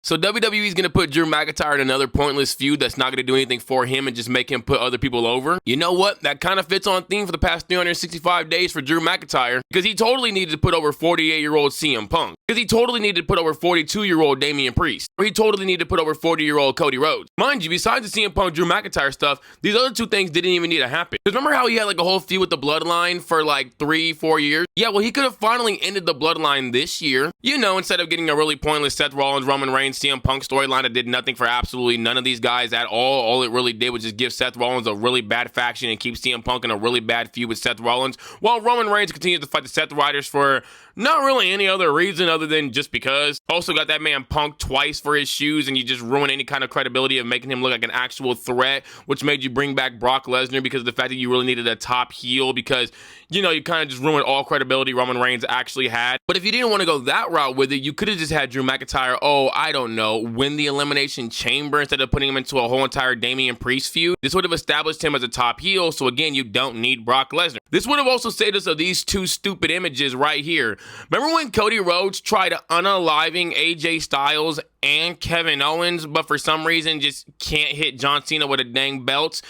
So WWE's going to put Drew McIntyre in another pointless feud that's not going to do anything for him and just make him put other people over. You know what? That kind of fits on theme for the past 365 days for Drew McIntyre, because he totally needed to put over 48-year-old CM Punk, because he totally needed to put over 42-year-old Damian Priest, or he totally needed to put over 40-year-old Cody Rhodes. Mind you, besides the CM Punk Drew McIntyre stuff, these other two things didn't even need to happen. Because remember how he had like a whole feud with the Bloodline for like 3-4 years? Yeah, well, he could have finally ended the Bloodline this year. You know, instead of getting a really pointless Seth Rollins, Roman Reigns, CM Punk storyline that did nothing for absolutely none of these guys at all. All it really did was just give Seth Rollins a really bad faction and keep CM Punk in a really bad feud with Seth Rollins, while Roman Reigns continues to fight the Seth Riders for not really any other reason other than just because. Also got that man Punk twice for his shoes, and you just ruin any kind of credibility of making him look like an actual threat, which made you bring back Brock Lesnar because of the fact that you really needed a top heel, because, you know, you kind of just ruined all credibility Roman Reigns actually had. But if you didn't want to go that route with it, you could have just had Drew McIntyre, I don't know, win the Elimination Chamber instead of putting him into a whole entire Damian Priest feud. This would have established him as a top heel, so again, you don't need Brock Lesnar. This would have also saved us of these two stupid images right here. Remember when Cody Rhodes tried unaliving AJ Styles and Kevin Owens, but for some reason just can't hit John Cena with a dang belt,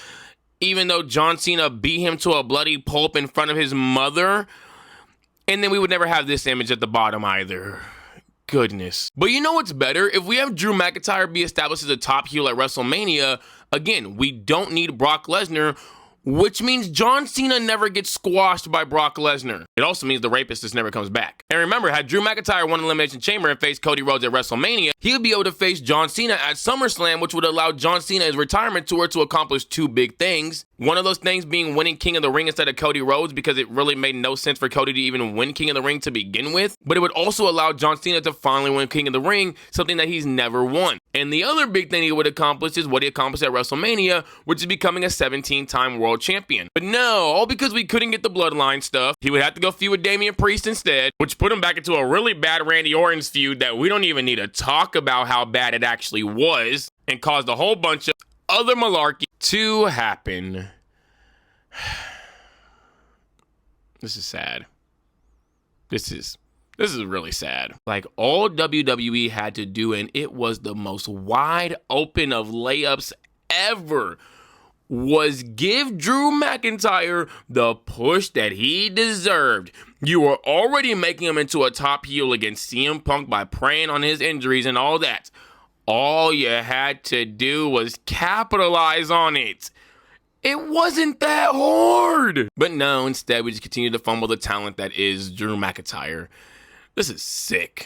even though John Cena beat him to a bloody pulp in front of his mother? And then we would never have this image at the bottom either. Goodness. But you know what's better? If we have Drew McIntyre be established as a top heel at WrestleMania, again, we don't need Brock Lesnar, which means John Cena never gets squashed by Brock Lesnar. It also means the rapist just never comes back. And remember, had Drew McIntyre won Elimination Chamber and faced Cody Rhodes at WrestleMania, he would be able to face John Cena at SummerSlam, which would allow John Cena's retirement tour to accomplish two big things. One of those things being winning King of the Ring instead of Cody Rhodes, because it really made no sense for Cody to even win King of the Ring to begin with. But it would also allow John Cena to finally win King of the Ring, something that he's never won. And the other big thing he would accomplish is what he accomplished at WrestleMania, which is becoming a 17-time world champion. But no, all because we couldn't get the Bloodline stuff. He would have to go feud with Damian Priest instead, which put him back into a really bad Randy Orton feud that we don't even need to talk about how bad it actually was, and caused a whole bunch of other malarkey to happen. This is sad. This is really sad. Like, all WWE had to do, and it was the most wide open of layups ever, was give Drew McIntyre the push that he deserved. You were already making him into a top heel against CM Punk by preying on his injuries and all that. All you had to do was capitalize on it. It wasn't that hard. But no, instead we just continue to fumble the talent that is Drew McIntyre. This is sick.